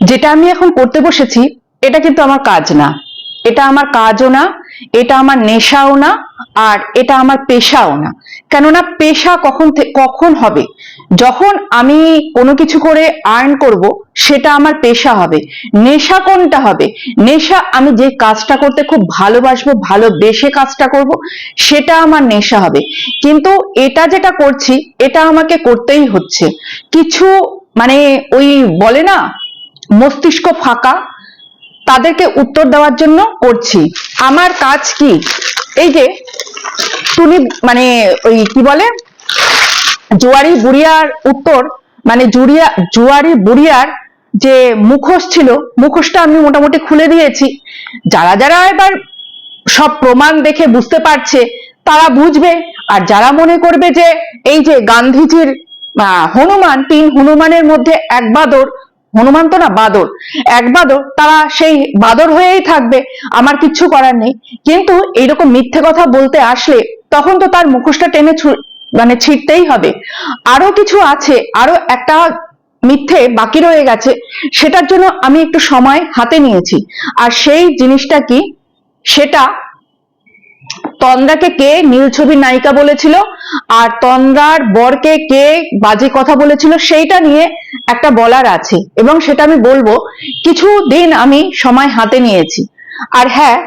যেটা আমি এখন করতে বসেছি এটা কিন্তু আমার কাজ না, এটা আমার কাজও না, এটা আমার নেশাও না, আর এটা আমার পেশাও না। কেননা পেশা কখন হবে, যখন আমি কোনো কিছু করে আর্ন করব সেটা আমার পেশা হবে। নেশা কোনটা হবে? নেশা আমি যে কাজটা করতে খুব ভালোবাসবো, ভালোবেসে কাজটা করব, সেটা আমার নেশা হবে। কিন্তু এটা যেটা করছি এটা আমাকে করতেই হচ্ছে। কিছু মানে ওই বলে না মস্তিষ্ক ফাঁকা, তাদেরকে উত্তর দেওয়ার জন্য করছি। আমার কাজ কি, এই যে টুনি মানে ওই কি বলে জুয়ারি বুড়িয়ার উত্তর, মানে জুয়ারি বুড়িয়ার যে মুখোশ ছিল, মুখোশটা আমি মোটামুটি খুলে দিয়েছি। যারা যারা এবার সব প্রমাণ দেখে বুঝতে পারছে তারা বুঝবে, আর যারা মনে করবে যে এই যে গান্ধীজির হনুমান, 3 হনুমানের মধ্যে এক বাদর, হনুমান তো না বাদর, এক বাদর, তারা সেই বাদর হয়েই থাকবে, আমার কিচ্ছু করার নেই। কিন্তু এইরকম মিথ্যে কথা বলতে আসলে তখন তো তার মুখোশটা টেনে মানে ছিঁড়তেই হবে। আরো কিছু আছে, আরো একটা মিথ্যে বাকি রয়ে গেছে, সেটার জন্য আমি একটু সময় হাতে নিয়েছি। আর সেই জিনিসটা কি, সেটা তন্দ্রাকে কে নীল ছবির নায়িকা বলেছিল, আর তন্দ্রার বরকে কে বাজে কথা বলেছিল, সেইটা নিয়ে একটা বলার আছে, এবং সেটা আমি বলবো। কিছু দিন আমি সময় হাতে নিয়েছি। আর হ্যাঁ,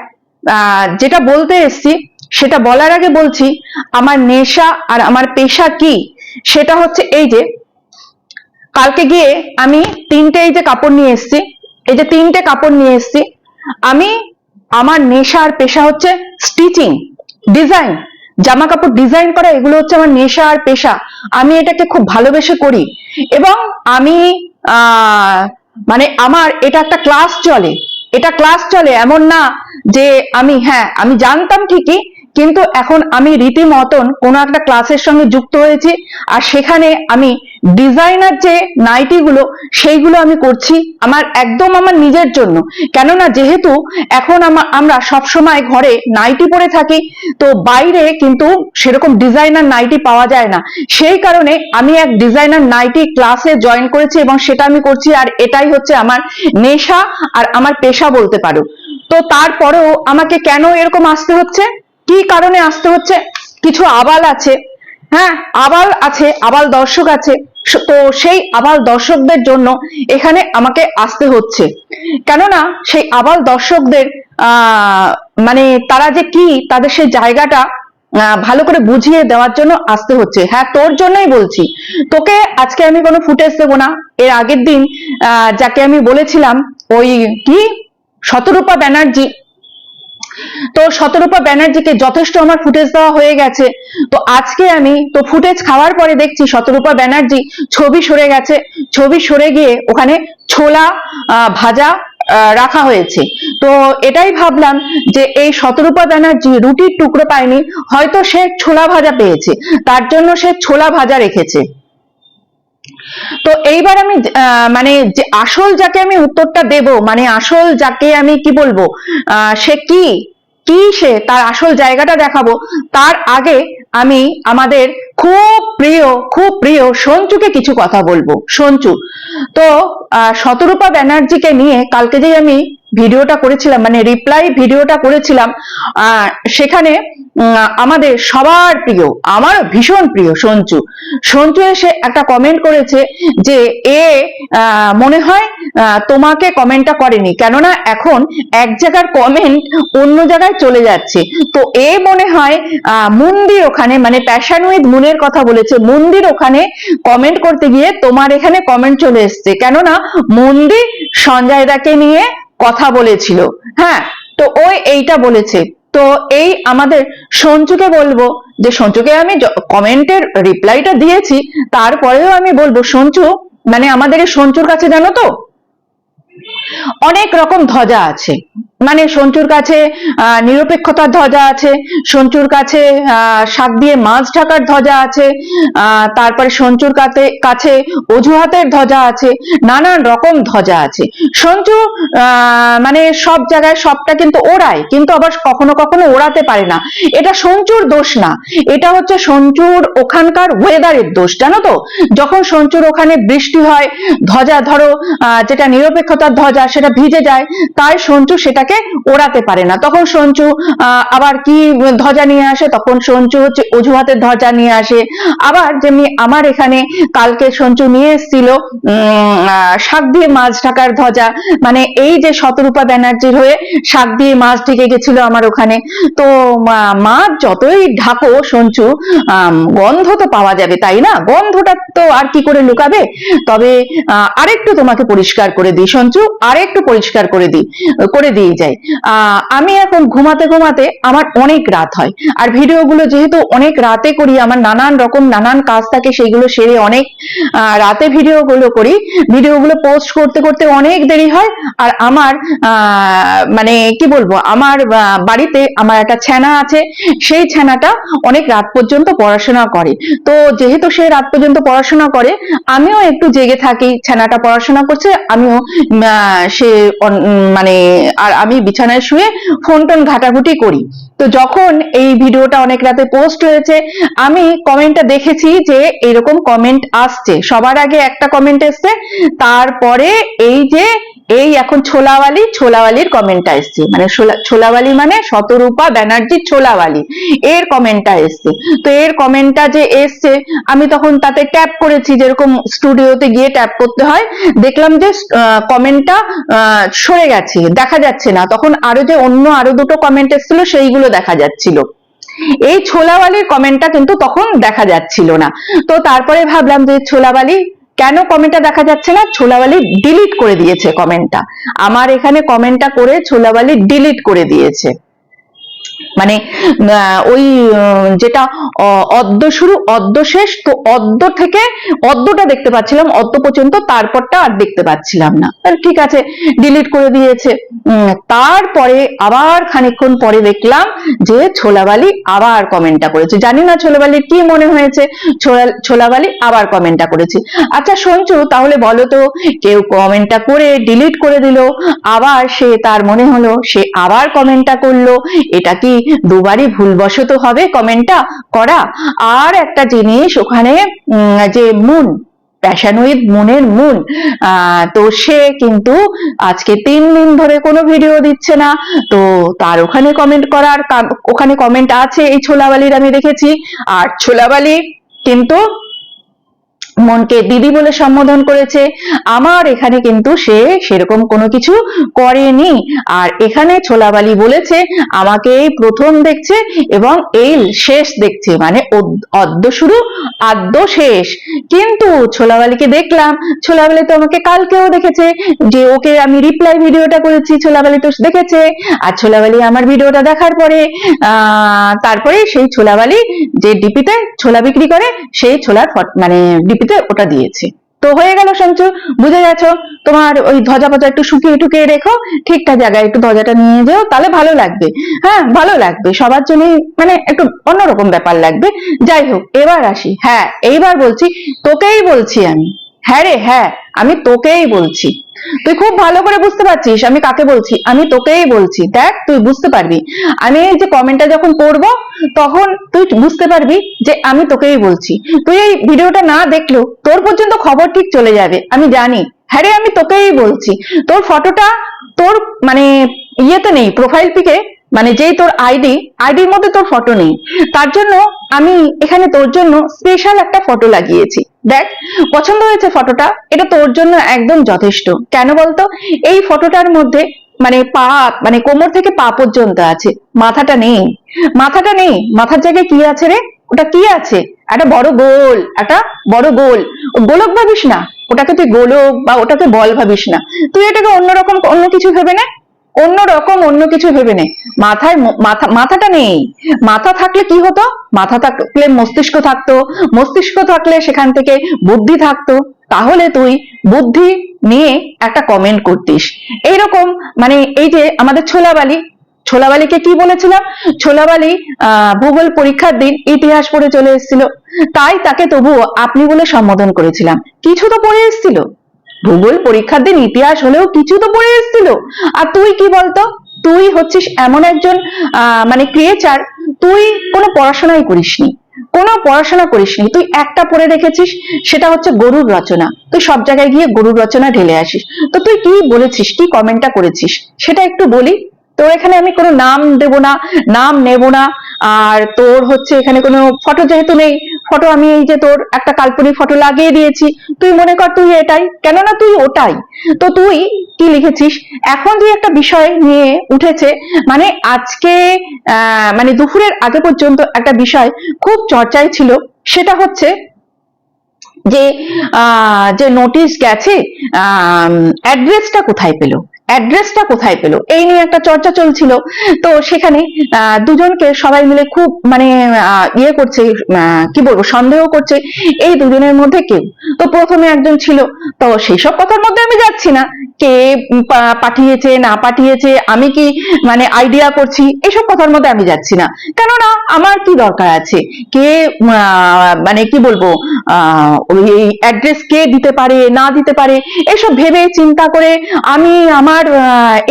যেটা বলতে এসছি সেটা বলার আগে বলছি, আমার নেশা আর আমার পেশা কি, সেটা হচ্ছে এই যে কালকে গিয়ে আমি 3টে এই যে কাপড় নিয়ে এসছি, এই যে 3টে কাপড় নিয়ে এসছি আমি। আমার নেশা আর পেশা হচ্ছে স্টিচিং, ডিজাইন, জামা কাপড় ডিজাইন করা, এগুলো হচ্ছে আমার নেশা আর পেশা। আমি এটাকে খুব ভালোবেসে করি, এবং আমি মানে আমার এটা একটা ক্লাস চলে, এটা ক্লাস চলে, এমন না যে আমি জানতাম ঠিকই, কিন্তু এখন আমি রীতিমতন কোনো একটা ক্লাসের সঙ্গে যুক্ত হয়েছি, আর সেখানে আমি ডিজাইনার যে নাইটি গুলো সেইগুলো আমি করছি একদম আমার নিজের জন্য। কেননা যেহেতু এখন আমরা সবসময় ঘরে নাইটি পরে থাকি, তো বাইরে কিন্তু সেরকম ডিজাইনার নাইটি পাওয়া যায় না। সেই কারণে আমি এক ডিজাইনার নাইটি ক্লাসে জয়েন করেছি, এবং সেটা আমি করছি, আর এটাই হচ্ছে আমার নেশা আর আমার পেশা বলতে পারো। তো তারপরেও আমাকে কেন এরকম আসতে হচ্ছে, কি কারণে আসতে হচ্ছে? কিছু আবাল আছে, হ্যাঁ আবাল আছে, আবাল দর্শক আছে, তো সেই আবাল দর্শকদের জন্য এখানে আমাকে আসতে হচ্ছে। কেননা সেই আবাল দর্শকদের মানে তারা যে কি, তাদের সেই জায়গাটা ভালো করে বুঝিয়ে দেওয়ার জন্য আসতে হচ্ছে। হ্যাঁ, তোর জন্যই বলছি। তোকে আজকে আমি কোনো ফুটেজ দেবো না। এর আগের দিন যাকে আমি বলেছিলাম ওই কি শতরূপা ব্যানার্জি, তো শতরূপা ব্যানার্জিকে যথেষ্ট আমার ফুটেজ দেওয়া হয়ে গেছে। তো আজকে আমি তো ফুটেজ খাওয়ার পরে দেখছি শতরূপা ব্যানার্জি ছবি সরে গেছে, ছবি সরে গিয়ে ওখানে ছোলা ভাজা রাখা হয়েছে। তো এটাই ভাবলাম যে এই শতরূপা ব্যানার্জি রুটির টুকরো পায়নি, হয়তো সে ছোলা ভাজা পেয়েছে, তার জন্য সে ছোলা ভাজা রেখেছে। তো এইবার আমি মানে যে আসল যাকে আমি উত্তরটা দেব, মানে আসল যাকে আমি কি বলবো, সে কি কি সে তার আসল জায়গাটা দেখাবো, তার আগে আমি আমাদের খুব প্রিয় সঞ্চুকে কিছু কথা বলবো। সঞ্চু, তো শতরূপা ব্যানার্জিকে নিয়ে কালকে যে আমি ভিডিওটা করেছিলাম, মানে রিপ্লাই ভিডিওটা করেছিলাম, সেখানে আমাদের সবার প্রিয়, আমার ভীষণ প্রিয় সঞ্চু এসে একটা কমেন্ট করেছে যে মনে হয় তোমাকে কমেন্টটা করেনি, কেননা এখন এক জায়গার কমেন্ট অন্য জায়গায় চলে যাচ্ছে। তো মনে হয় মন্দির ওখানে, মানে প্যাশন উইথ মুনের কথা বলেছে, মন্দির ওখানে কমেন্ট করতে গিয়ে তোমার এখানে কমেন্ট চলে এসছে, কেননা মন্দির সঞ্জয় দাকে নিয়ে কথা বলেছিল। হ্যাঁ, তো এইটা বলেছে। তো এই আমাদের সঞ্চুকে বলবো যে সঞ্চুকে আমি কমেন্টের রিপ্লাইটা দিয়েছি, তারপরেও আমি বলবো সঞ্চু, মানে আমাদের এই সঞ্চুর কাছে জানো তো অনেক রকম ধ্বজা আছে। মানে সঞ্চুর কাছে নিরপেক্ষতার ধ্বজা আছে, সঞ্চুর কাছে শাক দিয়ে মাছ ঢাকার ধ্বজা আছে, তারপরে সঞ্চুর কাছে অজুহাতের ধ্বজা আছে, নানান রকম ধ্বজা আছে। সঞ্চু মানে সব জায়গায় সবটা কিন্তু ওড়ায়, কিন্তু আবার কখনো কখনো ওড়াতে পারে না। এটা সঞ্চুর দোষ না, এটা হচ্ছে সঞ্চুর ওখানকার ওয়েদারের দোষ। জানো তো, যখন সঞ্চুর ওখানে বৃষ্টি হয়, ধ্বজা ধরো যেটা নিরপেক্ষতা স্বাধীনতার ধ্বজা সেটা ভিজে যায়, তাই সঞ্চু সেটাকে ওড়াতে পারে না। তখন সঞ্চু আবার কি ধ্বজা নিয়ে আসে, তখন সঞ্চু হচ্ছে অজুহাতের ধ্বজা নিয়ে আসে। আবার যেমনি আমার এখানে কালকে সঞ্চু নিয়ে এসেছিল শাক দিয়ে মাছ ঢাকার ধ্বজা, মানে এই যে শতরূপা ব্যানার্জির হয়ে শাক দিয়ে মাছ ঢেকে গেছিল আমার ওখানে। তো মাছ যতই ঢাকো সঞ্চু, গন্ধ তো পাওয়া যাবে তাই না, গন্ধটা তো আর কি করে লুকাবে। তবে আরেকটু তোমাকে পরিষ্কার করে দিই সঞ্চু, আরেকটু পরিষ্কার করে দিয়ে যাই। আমি এখন ঘুমাতে ঘুমাতে আমার অনেক রাত হয়, আর ভিডিওগুলো যেহেতু অনেক রাতে করি, আমার নানান কাজ থাকে, সেইগুলো সেরে অনেক রাতে ভিডিওগুলো করি, ভিডিওগুলো পোস্ট করতে করতে অনেক দেরি হয়। আর আমার মানে কি বলবো, আমার বাড়িতে আমার একটা ছানা আছে, সেই ছানাটা অনেক রাত পর্যন্ত পড়াশোনা করে। তো যেহেতু সে রাত পর্যন্ত পড়াশোনা করে, আমিও একটু জেগে থাকি, ছানাটা পড়াশোনা করছে, আমিও সে মানে আর আমি বিছানায় শুয়ে ফোন টোন ঘাটাঘুটি করি। তো যখন এই ভিডিওটা অনেক রাতে পোস্ট হয়েছে, আমি কমেন্টটা দেখেছি যে এরকম কমেন্ট আসছে, সবার আগে একটা কমেন্ট এসছে, তারপরে এই এখন ছোলাওয়ালির কমেন্টটা এসছে, মানে ছোলাওয়ালি মানে শতরূপা ব্যানার্জির ছোলাওয়ালি, এর কমেন্টটা এসছে। তো এর কমেন্টটা যে এসছে, আমি তখন তাতে ট্যাপ করেছি, যেরকম স্টুডিওতে গিয়ে ট্যাপ করতে হয়, দেখলাম যে কমেন্টটা সরে গেছে, দেখা যাচ্ছে না। তখন আরো দুটো কমেন্ট এসেছিল, সেইগুলো দেখা যাচ্ছিল, এই ছোলাওয়ালির কমেন্টটা কিন্তু তখন দেখা যাচ্ছিল না। তো তারপরে ভাবলাম যে ছোলাওয়ালি কেন কমেন্টটা দেখা যাচ্ছে না, ছোলাওয়ালি ডিলিট করে দিয়েছে কমেন্টটা, আমার এখানে কমেন্টটা করে ছোলাওয়ালি ডিলিট করে দিয়েছে। মানে ওই যেটা অদ্য শুরু অদ্য শেষ, তো অদ্যটা দেখতে পাচ্ছিলাম, অদ্য পর্যন্ত, তারপরটা আর দেখতে পাচ্ছিলাম না। ঠিক আছে, ডিলিট করে দিয়েছে। তারপরে আবার খানিকক্ষণ পরে দেখলাম যে ছোলাওয়ালি আবার কমেন্টটা করেছে, জানি না ছোলাওয়ালির কি মনে হয়েছে, ছোলাওয়ালি আবার কমেন্টটা করেছে। আচ্ছা সঞ্চু, তাহলে বলো তো, কেউ কমেন্টটা করে ডিলিট করে দিল, আবার তার মনে হলো সে আবার কমেন্টটা করলো, এটা কি দুবারই ভুলবশত হবে কমেন্টটা করা? আর একটা জিনিস, ওখানে যে মুন, প্যাশানুইদ মুনের মুন, তো সে কিন্তু আজকে 3 দিন ধরে কোনো ভিডিও দিচ্ছে না। তো তার ওখানে কমেন্ট আছে এই ছোলাওয়ালির, আমি দেখেছি। আর ছোলাওয়ালি কিন্তু মনকে দিদি বলে সম্বোধন করেছে, আমার এখানে কিন্তু সে সেরকম কোনো কিছু করেনি। আর এখানে ছোলাওয়ালি বলেছে আমাকে এই প্রথম দেখছে এবং এই শেষ দেখছে, মানে অদ্য শুরু আদ্য শেষ। কিন্তু ছোলাওয়ালিকে দেখলাম, ছোলাওয়ালি তো আমাকে কালকেও দেখেছে, যে ওকে আমি রিপ্লাই ভিডিওটা করেছি, ছোলাওয়ালি তো দেখেছে। আর ছোলাওয়ালি আমার ভিডিওটা দেখার পরে তারপরে সেই ছোলাওয়ালি যে ডিপিতে ছোলা বিক্রি করে, সেই ছোলার মানে ডিপিতে ওটা দিয়েছে। তো হয়ে গেল সঞ্চু, বুঝে গেছো? তোমার ওই ধ্বজা পজা একটু শুকিয়ে টুকিয়ে রেখো, ঠিকঠাক জায়গায় একটু ধ্বজাটা নিয়ে যেও, তাহলে ভালো লাগবে। হ্যাঁ, ভালো লাগবে, সবার জন্য মানে একটু অন্যরকম ব্যাপার লাগবে। যাই হোক, এবার আসি। হ্যাঁ, এইবার বলছি, তোকেই বলছি আমি। হ্যাঁ রে, হ্যাঁ, আমি তোকেই বলছি। তুই খুব ভালো করে বুঝতে পারছিস আমি কাকে বলছি, আমি তোকেই বলছি। দেখ, তুই বুঝতে পারবি, আমি এই যে কমেন্টটা যখন পড়বো তখন তুই বুঝতে পারবি যে আমি তোকেই বলছি। তুই এই ভিডিওটা না দেখলেও তোর পর্যন্ত খবর ঠিক চলে যাবে, আমি জানি। হ্যাঁ রে, আমি তোকেই বলছি। তোর ফটোটা তোর মানে ইয়েতে নেই, প্রোফাইল পিকে, মানে যেই তোর আইডির মধ্যে তোর ফটো নেই, তার জন্য আমি এখানে তোর জন্য স্পেশাল একটা ফটো লাগিয়েছি। দেখ, পছন্দ হয়েছে ফটোটা? এটা তোর জন্য একদম যথেষ্ট। কেন বলতো? এই ফটোটার মধ্যে মানে মানে কোমর থেকে পা পর্যন্ত আছে, মাথাটা নেই। মাথার জায়গায় কি আছে রে? ওটা কি আছে? একটা বড় গোল। গোলক ভাবিস না ওটাকে, তুই গোলক বা ওটাকে বল ভাবিস না, তুই এটাকে অন্যরকম অন্য কিছু ভেবে নে, মাথাটা নেই। মাথা থাকলে কি হতো? মাথা থাকলে মস্তিষ্ক থাকতো, মস্তিষ্ক থাকলে সেখান থেকে বুদ্ধি থাকতো, তাহলে তুই বুদ্ধি নিয়ে একটা কমেন্ট করতিস। এইরকম মানে এই যে আমাদের ছোলাওয়ালিকে কি বলেছিলাম, ছোলাওয়ালি ভূগোল পরীক্ষার দিন ইতিহাস পড়ে চলে এসেছিল, তাই তাকে তবুও আপনি বলে সম্বোধন করেছিলাম। কিছু তো পড়ে এসেছিল, ভূগোল পরীক্ষার দিন ইতিহাস হলেও কিছু তো পড়ে এসেছিল। আর তুই কি বলতো, তুই হচ্ছিস এমন একজন মানে ক্রিয়েচার, তুই কোনো পড়াশোনাই করিসনি, কোনো পড়াশোনা করিসনি, তুই একটা পড়ে রেখেছিস, সেটা হচ্ছে গরুর রচনা। তুই সব জায়গায় গিয়ে গরুর রচনা ঢেলে আসিস। তো তুই কি বলেছিস, কি কমেন্টটা করেছিস সেটা একটু বলি। তোর এখানে আমি কোনো নাম দেব না, নাম নেব না। আর তোর হচ্ছে এখানে কোনো ফটো যেহেতু নেই, ফটো আমি এই যে তোর একটা কাল্পনিক ফটো লাগিয়ে দিয়েছি, তুই মনে কর তুই এটাই, কেননা তুই ওটাই। তো তুই কি লিখেছিস, এখন যে একটা বিষয় নিয়ে উঠেছে, মানে আজকে মানে দুপুরের আগে পর্যন্ত একটা বিষয় খুব চর্চায় ছিল, সেটা হচ্ছে যে যে নোটিশ গেছে, অ্যাড্রেসটা কোথায় পেলো, অ্যাড্রেসটা কোথায় পেলো, এই নিয়ে একটা চর্চা চলছিল। তো সেখানে দুজনকে সবাই মিলে খুব মানে ইয়ে করছে, কি বলবো, সন্দেহ করছে এই দুজনের মধ্যে কেউ। তো প্রথমে একজন ছিল, তো সেই সব কথার মধ্যে আমি যাচ্ছি না, কে পাঠিয়েছে না পাঠিয়েছে, আমি কি মানে আইডিয়া করছি, এসব কথার মধ্যে আমি যাচ্ছি না। কেননা আমার কি দরকার আছে, কে মানে কি বলবো, ওই অ্যাড্রেস কে দিতে পারে না দিতে পারে, এসব ভেবে চিন্তা করে আমি আমার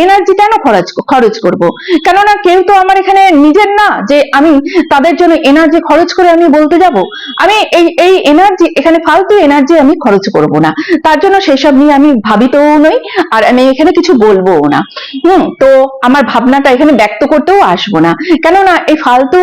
এনার্জি কেন খরচ করব। কেননা কেউ তো আমার এখানে নিজের না যে আমি তাদের জন্য এনার্জি খরচ করে আমি বলতে যাব। আমি এই এনার্জি, এখানে ফালতু এনার্জি আমি খরচ করব না, তার জন্য সেসব নিয়ে আমি ভাবিতেও নই, আর আমি এখানে কিছু বলবোও না। তো আমার ভাবনাটা এখানে ব্যক্ত করতেও আসবো না, কেননা এই ফালতু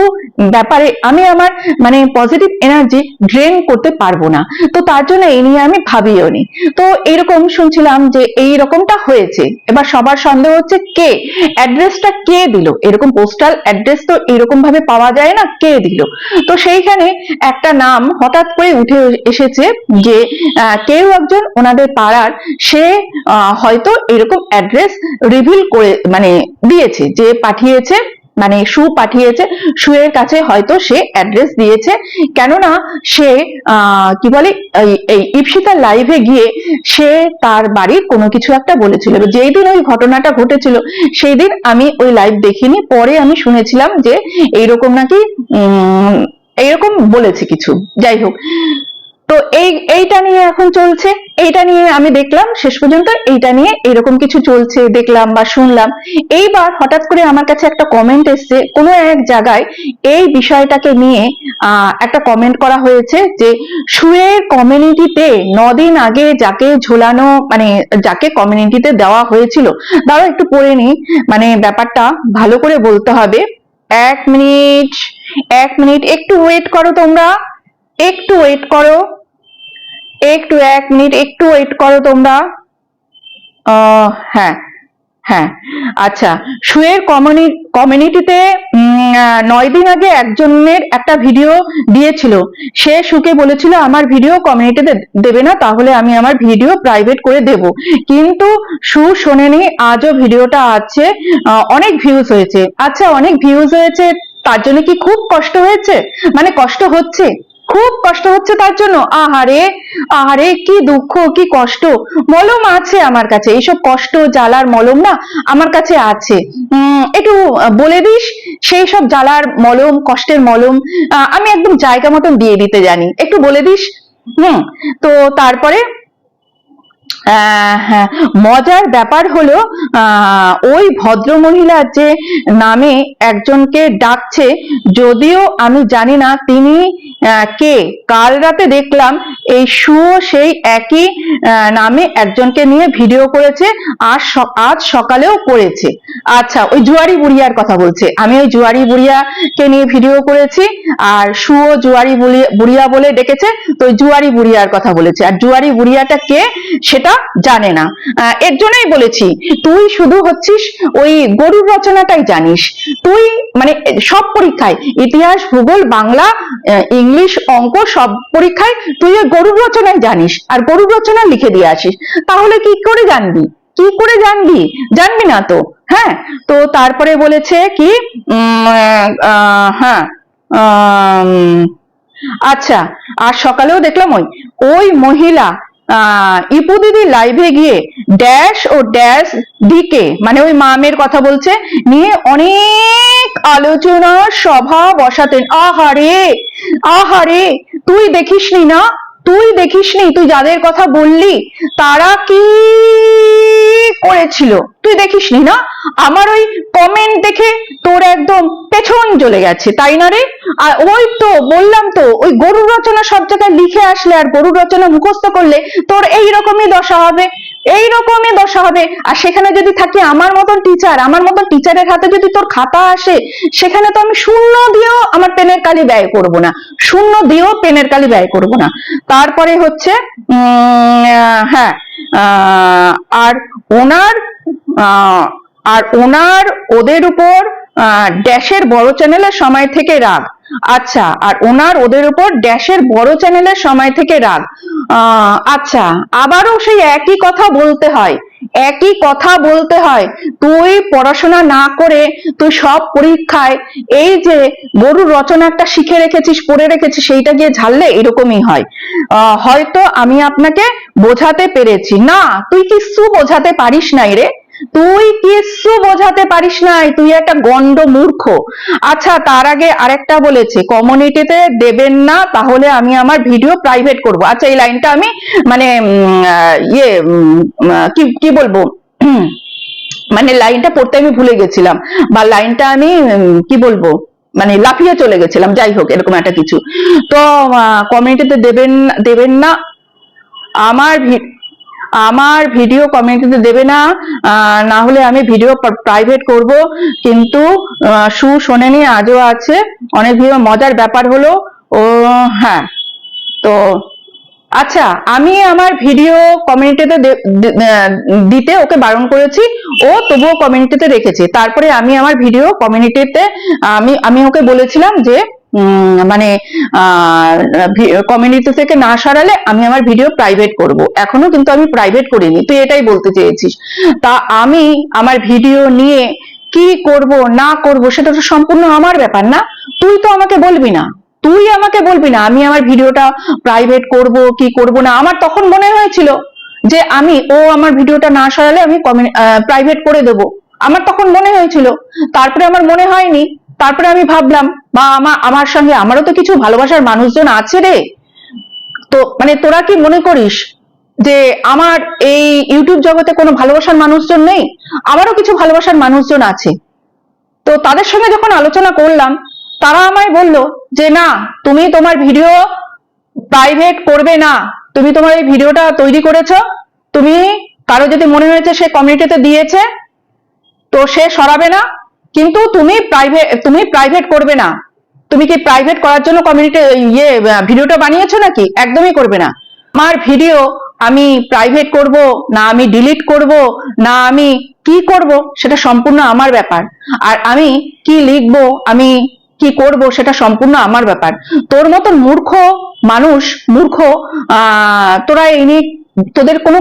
ব্যাপারে আমি আমার মানে পজিটিভ এনার্জি ড্রেন করতে পারবো না। তো তার জন্য এই নিয়ে আমি ভাবিও নি। তো এইরকম শুনছিলাম যে এই রকমটা হয়েছে, এবার সবার সন্দেহ হচ্ছে কে অ্যাড্রেসটা কে দিল, এরকম পোস্টাল অ্যাড্রেস তো এরকম ভাবে পাওয়া যায় না, কে দিল। তো সেইখানে একটা নাম হঠাৎ করে উঠে এসেছে যে কেউ একজন ওনাদের পাড়ার, সে হয়তো এরকম অ্যাড্রেস রিভিল করে মানে দিয়েছে, যে পাঠিয়েছে মানে সু পাঠিয়েছে, সুয়ের কাছে হয়তো সে অ্যাড্রেস দিয়েছে। কেননা সে কি বলে এই ইপসিতার লাইভে গিয়ে সে তার বাড়ির কোনো কিছু একটা বলেছিল। যেই দিন ওই ঘটনাটা ঘটেছিল সেই দিন আমি ওই লাইভ দেখিনি, পরে আমি শুনেছিলাম যে এইরকম নাকি এইরকম বলেছে কিছু, যাই হোক। তো এইটা নিয়ে এখন চলছে, এইটা নিয়ে আমি দেখলাম শেষ পর্যন্ত এইটা নিয়ে এরকম কিছু চলছে দেখলাম বা শুনলাম। এইবার হঠাৎ করে আমার কাছে একটা কমেন্ট এসছে কোনো এক জায়গায়, এই বিষয়টাকে নিয়ে একটা কমেন্ট করা হয়েছে যে সুয়ের কমিউনিটিতে 9 দিন আগে যাকে ঝোলানো মানে যাকে কমিউনিটিতে দেওয়া হয়েছিল, দাঁড়াও একটু পড়ে নি, মানে ব্যাপারটা ভালো করে বলতে হবে। 1 মিনিট, 1 মিনিট একটু ওয়েট করো, তোমরা একটু ওয়েট করো, একটু 1 মিনিট একটু ওয়েট করো তোমরা। হ্যাঁ হ্যাঁ, আচ্ছা, সুয়ের কমিউনিটিতে 9 দিন আগে একজনের একটা ভিডিও দিয়েছিল, সে সুকে বলেছিল আমার ভিডিও কমিউনিটিতে দেবে না, তাহলে আমি আমার ভিডিও প্রাইভেট করে দেব। কিন্তু সু শোনেনি, আজও ভিডিওটা আছে, অনেক ভিউজ হয়েছে। আচ্ছা, অনেক ভিউজ হয়েছে, তার জন্য কি খুব কষ্ট হয়েছে, মানে কষ্ট হচ্ছে, খুব কষ্ট হচ্ছে তার জন্য? আহারে আহারে, কি দুঃখ কি কষ্ট। মলম আছে আমার কাছে, এইসব কষ্ট জ্বালার মলম না আমার কাছে আছে, একটু বলে দিস সেই সব জ্বালার মলম কষ্টের মলম, আমি একদম জায়গা মতন দিয়ে দিতে জানি, একটু বলে দিস। তো তারপরে হ্যাঁ, মজার ব্যাপার হলো ওই ভদ্রমহিলা যে নামে একজনকে ডাকছে, যদিও আমি জানি না তিনি কে, কাল রাতে দেখলাম এই সুও সেই একই নামে একজনকে নিয়ে ভিডিও করেছে, আজ সকালেও করেছে। আচ্ছা, ওই জুয়ারি বুড়িয়ার কথা বলছে, আমি ওই জুয়ারি বুড়িয়াকে নিয়ে ভিডিও করেছি, আর সুও জুয়ারি বুড়িয়া বলে ডেকেছে, তো ওই জুয়ারি বুড়িয়ার কথা বলেছে, আর জুয়ারি বুড়িয়াটা কে সেটা জানে না। এর জন্যই বলেছি তুই শুধু হচ্ছিস ওই গরুর রচনাটাই জানিস, তুই মানে সব পরীক্ষায় ইতিহাস ভূগোল বাংলা ইংলিশ অঙ্ক সব পরীক্ষায় তুই ওই গরুর রচনাই জানিস, আর গরুর রচনা লিখে দিয়ে আসিস, তাহলে কি করে জানবি, কি করে জানবি, জানবি না তো। হ্যাঁ, তো তারপরে বলেছে কি হ্যাঁ, আচ্ছা, আর সকালেও দেখলাম ওই মহিলা ইপু দিদি লাইভে গিয়ে ড্যাশ ও ড্যাশ দিকে মানে ওই মামের কথা বলছে নিয়ে অনেক আলোচনা সভা বসাতেন। আহারে আহারে, তুই দেখিসনি না, তুই দেখিসনি, তুই যাদের কথা বললি তারা কি করে হয়েছিল তুই দেখিসনি না? আমার ওই কমেন্ট দেখে তোর একদম পেছন চলে গেছে, তাই না রে? আর ওই তো বললাম তো, ওই গরুর রচনা সব জায়গায় লিখে আসলে আর গরুর রচনা মুখস্থ করলে তোর এইরকমই দশা হবে, এইরকমই দশা হবে। আর সেখানে যদি থাকি আমার মতন টিচার, আমার মতন টিচারের হাতে যদি তোর খাতা আসে, সেখানে তো আমি শূন্য দিয়েও আমার পেনের কালি ব্যয় করব না, শূন্য দিয়েও পেনের কালি ব্যয় করব না। তারপরে হচ্ছে হ্যাঁ, আর ওনার ওদের উপর ড্যাশের বড় চ্যানেলের সময় থেকে রাগ। আচ্ছা, আর ওদের উপর ড্যাশের বড় চ্যানেলের সময় থেকে রাগ। আচ্ছা, আবারও সেই একই কথা বলতে হয়, একই কথা বলতে হয়। তুই পড়াশোনা না করে তুই সব পরীক্ষায় এই যে গরুর রচনা একটা শিখে রেখেছিস, পড়ে রেখেছিস, সেইটা গিয়ে ঝাললে এরকমই হয়। হয়তো আমি আপনাকে বোঝাতে পেরেছি না, তুই কিচ্ছু বোঝাতে পারিস নাই রে, তুই কিচ্ছু বোঝাতে পারিস নাই, তুই একটা গন্ড মূর্খ। আচ্ছা, তার আগে আরেকটা বলেছে, কমিউনিটিতে দেবেন না, তাহলে আমি আমার ভিডিও প্রাইভেট করব। আচ্ছা, এই লাইনটা আমি মানে কি বলবো, মানে লাইনটা পড়তে আমি ভুলে গেছিলাম, বা লাইনটা আমি কি বলবো, মানে লাফিয়ে চলে গেছিলাম, যাই হোক এরকম একটা কিছু। তো কমিউনিটিতে দেবেন না, আমার ভিডিও কমিউনিটিতে দেবে না, না হলে আমি ভিডিও প্রাইভেট করব। কিন্তু শোনেনি, আজও আছে অনেক ভিডিও। মজার ব্যাপার হলো ও, হ্যাঁ, তো আচ্ছা, আমি আমার ভিডিও কমিউনিটিতে দিতে ওকে বারণ করেছি, ও তবুও কমিউনিটিতে রেখেছে। তারপরে আমি আমার ভিডিও কমিউনিটিতে আমি ওকে বলেছিলাম যে মানে কমিউনিটি থেকে না সরালে আমি আমার ভিডিও প্রাইভেট করব। এখনো কিন্তু আমি প্রাইভেট করিনি, তুই এটাই বলতে চেয়েছিস। তা আমি আমার ভিডিও নিয়ে কি করব না করব সেটা তো সম্পূর্ণ আমার ব্যাপার না, তুই তো আমাকে বলবি না, তুই আমাকে বলবি না আমি আমার ভিডিওটা প্রাইভেট করব কি করব না। আমার তখন মনে হয়েছিল যে আমার ভিডিওটা না সরালে আমি প্রাইভেট করে দেব, আমার তখন মনে হয়েছিল। তারপরে আমার মনে হয়নি, তারপরে আমি ভাবলাম, বা আমার সঙ্গে আমারও তো কিছু ভালোবাসার মানুষজন আছে রে। তো মানে তোরা কি মনে করিস যে আমার এই ইউটিউব জগতে কোনো ভালোবাসার মানুষজন নেই? আমারও কিছু ভালোবাসার মানুষজন আছে। তো তাদের সঙ্গে যখন আলোচনা করলাম, তারা আমায় বলল যে না, তুমি তোমার ভিডিও প্রাইভেট করবে না, তুমি তোমার এই ভিডিওটা তৈরি করেছো, তুমি কারো যদি মনে হয়েছে সে কমিউনিটিতে দিয়েছে তো সে সরাবে না, কিন্তু তুমি প্রাইভেট করবে না। তুমি কি প্রাইভেট করার জন্য কমিউনিটি ভিডিওটা বানিয়েছো নাকি? একদমই করবে না। আমার ভিডিও আমি প্রাইভেট করব না, আমি ডিলিট করব না, আমি কি করব সেটা সম্পূর্ণ আমার ব্যাপার। আর আমি কি লিখবো, আমি কি করব সেটা সম্পূর্ণ আমার ব্যাপার। তোর মতন মূর্খ তোরা এই নিয়ে, তোদের কোনো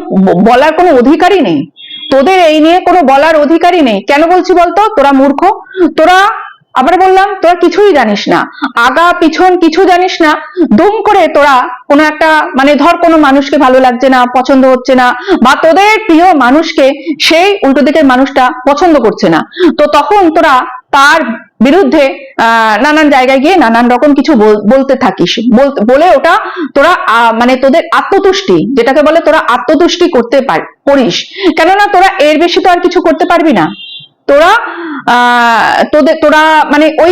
বলার কোনো অধিকারই নেই, তোদের এই নিয়ে কোনো বলার অধিকারই নেই। কেন বলছি বলতো? তোরা মূর্খ, তোরা, আবার বললাম, তোরা কিছুই জানিস না, আগা পিছন কিছু জানিস না। দুম করে তোরা কোনো একটা, মানে ধর কোনো মানুষকে ভালো লাগছে না, পছন্দ হচ্ছে না, বা তোদের প্রিয় মানুষকে সেই উল্টো দিকের মানুষটা পছন্দ করছে না, তো তখন তোরা তার বিরুদ্ধে নানান জায়গায় গিয়ে নানান রকম কিছু বলতে থাকিস, বলে ওটা তোরা মানে তোদের আত্মতুষ্টি, যেটাকে বলে তোরা আত্মতুষ্টি করিস। কেননা তোরা এর বেশি তো আর কিছু করতে পারবি না। তোরা তোরা মানে ওই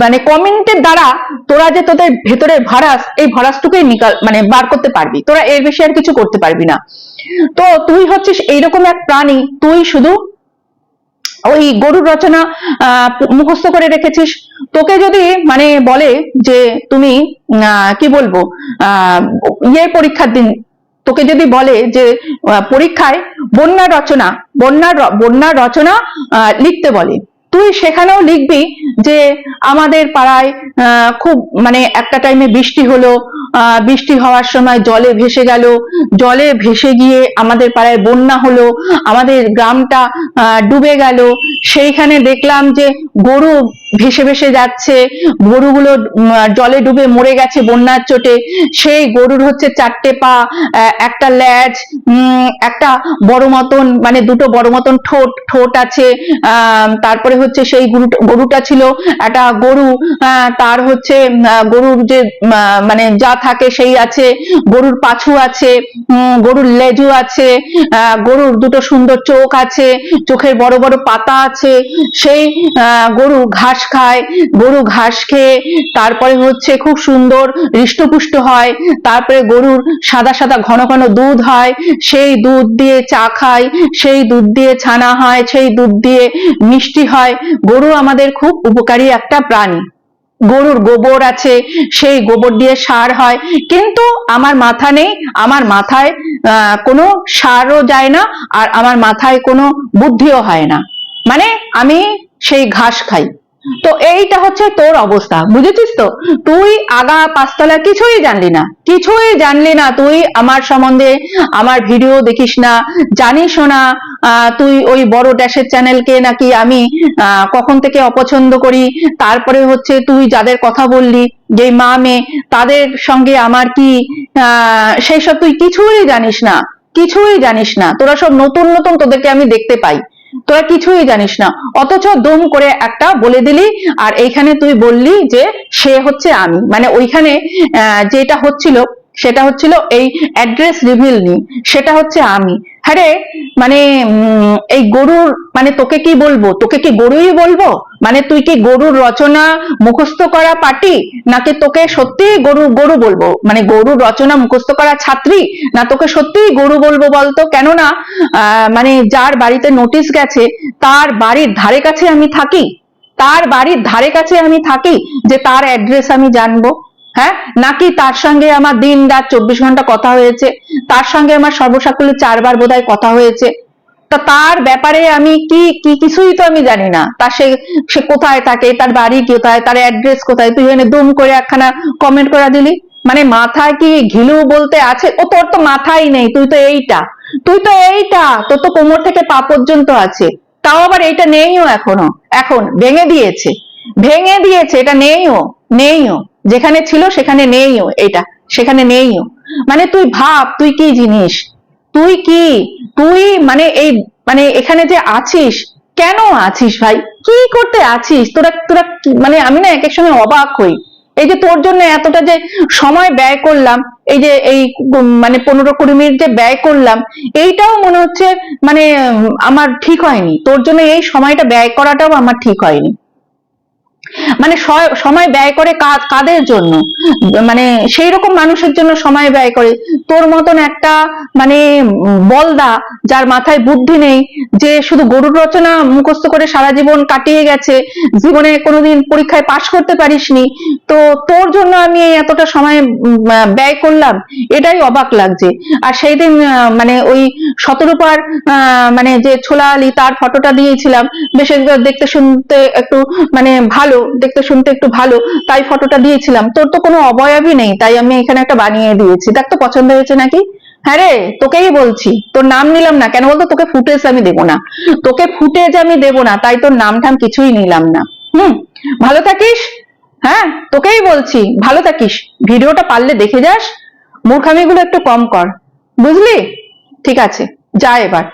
মানে কমেন্টের দ্বারা তোরা যে তোদের ভেতরের ভারাস, এই ভারাসটুকুই মানে বার করতে পারবি, তোরা এর বেশি আর কিছু করতে পারবি না। তো তুই হচ্ছিস এইরকম এক প্রাণী, তুই শুধু ওই গরুর রচনা মুখস্থ করে রেখেছিস। তোকে যদি মানে বলে যে তুমি কি বলবো পরীক্ষার দিন তোকে যদি বলে যে পরীক্ষায় বন্যার রচনা লিখতে বলে, তুই সেখানেও লিখবি যে আমাদের পাড়ায় খুব মানে একটা টাইমে বৃষ্টি হলো, বৃষ্টি হওয়ার সময় জলে ভেসে গেল, জলে ভেসে গিয়ে আমাদের পাড়ায় বন্যা হলো, আমাদের গ্রামটা ডুবে গেল, সেইখানে দেখলাম যে গরু ভেসে ভেসে যাচ্ছে, গরুগুলো জলে ডুবে মরে গেছে বন্যার চোটে, সেই গরুর হচ্ছে 4টে পা, একটা লেজ, একটা বড় মতন মানে দুটো বড় মতন ঠোঁট আছে, তারপরে হচ্ছে সেই গরুটা ছিল একটা গরু, তার হচ্ছে গরুর যে মানে যা থাকে সেই আছে, গরুর পাছু আছে, গরুর লেজু আছে, গরুর দুটো সুন্দর চোখ আছে, চোখের বড় বড় পাতা আছে, সেই গরু ঘাস খায়, গরু ঘাস খেয়ে তারপরে হচ্ছে খুব সুন্দর হৃষ্টপুষ্ট হয়, তারপরে গরুর সাদা সাদা ঘন ঘন দুধ হয়, সেই দুধ দিয়ে চা খায়, সেই দুধ দিয়ে ছানা হয়, সেই দুধ দিয়ে মিষ্টি হয়। গরু আমাদের খুব উপকারী একটা প্রাণী। গরুর গোবর আছে, সেই গোবর দিয়ে সার হয়, কিন্তু আমার মাথা নেই, আমার মাথায় কোনো সারও যায় না, আর আমার মাথায় কোনো বুদ্ধিও হয় না, মানে আমি সেই ঘাস খাই। তো এইটা হচ্ছে তোর অবস্থা, বুঝেছিস তো? তুই আগা পাঁচতলা কিছুই জানলি না, কিছুই জানলি না, তুই আমার সম্বন্ধে আমার ভিডিও দেখিস না, জানিসও না। তুই ওই বড় ড্যাশের চ্যানেলকে নাকি আমি কখন থেকে অপছন্দ করি, তারপরে হচ্ছে তুই যাদের কথা বললি যে মা মেয়ে, তাদের সঙ্গে আমার কি সেই সব তুই কিছুই জানিস না, কিছুই জানিস না। তোরা সব নতুন নতুন, তোদেরকে আমি দেখতে পাই, তোরা কিছুই জানিস না, অথচ দুম করে একটা বলে দিলি। আর এইখানে তুই বললি যে সে হচ্ছে আমি, মানে ওইখানে যেটা হচ্ছিল সেটা হচ্ছিল এই অ্যাড্রেস রিভিল নি, সেটা হচ্ছে আমি। হ্যাঁ রে, মানে এই গরুর মানে তোকে কি বলবো, তোকে কি গরুই বলবো? মানে তুই কি গরুর রচনা মুখস্থ করা পাটি, নাকি তোকে সত্যি গরু গরু বলবো, মানে গরুর রচনা মুখস্থ করা ছাত্রী, না তোকে সত্যিই গরু বলবো বলতো? কেননা মানে যার বাড়িতে নোটিশ গেছে তার বাড়ির ধারে কাছে আমি থাকি, তার বাড়ির ধারে কাছে আমি থাকি যে তার অ্যাড্রেস আমি জানবো? হ্যাঁ, নাকি তার সঙ্গে আমার দিন রাত 24 ঘন্টা কথা হয়েছে, তার সঙ্গে আমার সর্বসাকুল্যে 4বার বোধহয় কথা হয়েছে, তা তার ব্যাপারে আমি কি কি কিছুই তো আমি জানি না। তা সে সে কোথায় থাকে, তার বাড়ি কোথায়, তার অ্যাড্রেস কোথায়, তুই এখানে দুম করে একখানা কমেন্ট করে দিলি। মানে মাথায় কি ঘিলু বলতে আছে? ও তোর তো মাথাই নেই, তুই তো এইটা, তুই তো এইটা, তোর তো কোমর থেকে পা পর্যন্ত আছে, তাও আবার এইটা নেইও এখনো, এখন ভেঙে দিয়েছে, ভেঙে দিয়েছে, এটা নেইও, নেইও, যেখানে ছিল সেখানে নেইও, এটা সেখানে নেইও। মানে তুই ভাব তুই কি জিনিস, তুই কি, তুই মানে এই মানে এখানে যে আছিস, কেন আছিস ভাই, কি করতে আছিস তোরা? তোরা মানে আমি না এক এক সময় অবাক হই, এই যে তোর জন্য এতটা যে সময় ব্যয় করলাম, এই যে এই মানে 15-20 মিনিট যে ব্যয় করলাম, এইটাও মনে হচ্ছে মানে আমার ঠিক হয়নি, তোর জন্য এই সময়টা ব্যয় করাটাও আমার ঠিক হয়নি। মানে সময় ব্যয় করে কাদের জন্য? মানে সেই রকম মানুষের জন্য সময় ব্যয় করে, তোর মতন একটা মানে বলদা, যার মাথায় বুদ্ধি নেই, যে শুধু গরুর রচনা মুখস্থ করে সারা জীবন কাটিয়ে গেছে, জীবনে কোনোদিন পরীক্ষায় পাশ করতে পারিসনি, তো তোর জন্য আমি এতটা সময় ব্যয় করলাম, এটাই অবাক লাগছে। আর সেই দিন মানে ওই শতরূপার মানে যে ছোলা আলী, তার ফটোটা দিয়েছিলাম, বেশ দেখতে শুনতে একটু মানে ভালো, দেখতে শুনতে একটু ভালো, তাই ফটোটা দিয়েছিলাম। তোর তো কোনো অবয়বই নেই, তাই আমি এখানে একটা বানিয়ে দিয়েছি, দেখ তো পছন্দ হয়েছে নাকি? হ্যাঁ রে, তোকেই বলছি, তোর নাম নিলাম না কেন বলতো? তোকে ফুটেজ আমি দেবো না, তোকে ফুটেজ আমি দেবো না, তাই তোর নাম ঠাম কিছুই নিলাম না। ভালো থাকিস, হ্যাঁ তোকেই বলছি, ভালো থাকিস, ভিডিওটা পারলে দেখে যাস, মূর্খামিগুলো একটু কম কর, বুঝলি? ঠিক আছে, যা এবার।